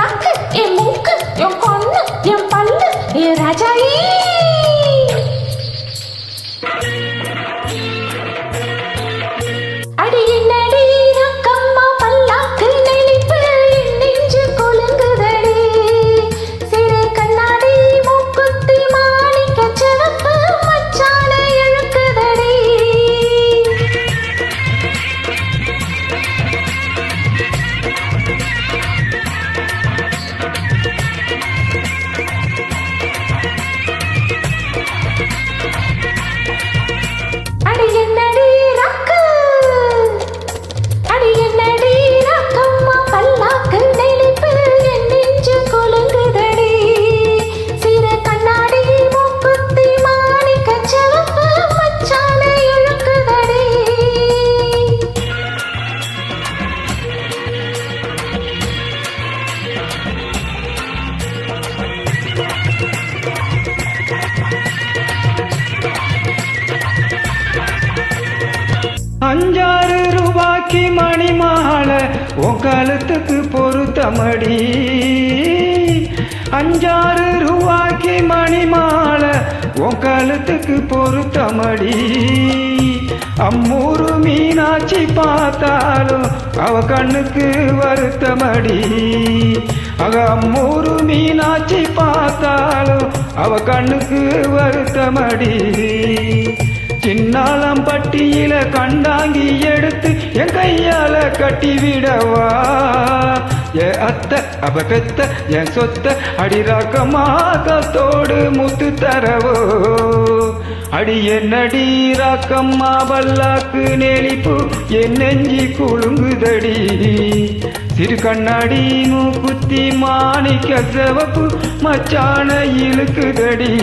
நாக்கு என் மூக்கு என் கண்ணு என் பல்லு என் ராஜாயி அடி என்னடி ரக்கம்மா பல்லாக்கு நெளிப்பு என் நெஞ்சு கொலுங்குதடி சிறு கண்ணாடி மூக்குத்தி மாணிக்க சிவப்பு மச்சான இழுக்குதடி அடி என்னடி ரக்கு அடி என்னடி ரக்கம்மா பல்லாக்கு நெளிப்பு என் நெஞ்சு கொலுங்குதடி சிறு கண்ணாடி மூக்குத்தி மாணிக்க சிவப்பு மச்சான இழுக்குதடி அஞ்சாறு ரூபாய்க்கு மணி மாலை உன் கழுத்துக்கு பொருத்தமடி அஞ்சாறு ரூபாய்க்கு மணி மாலை உன் கழுத்துக்கு பொருத்தமடி அம்மூரு மீனாட்சி பார்த்தாலும் அவ கண்ணுக்கு வருத்தமடி அக அம்மூரு மீனாட்சி பார்த்தாலும் அவ கண்ணுக்கு வருத்தமடி சின்னாலம் பட்டியில கண்டாங்கி எடுத்து என் கையால கட்டி விடவா என் அத்தை அவ பெத்த என் சொத்த அடிராக்கமாகத்தோடு முத்து தரவோ அடி என்னடி ராக்கம்மா பல்லாக்கு நெளிப்பு என் நெஞ்சி குலுங்குதடி சிறு கண்ணாடி மூக்குத்தி மாணிக்க சிவப்பு மச்சான இழுக்குதடி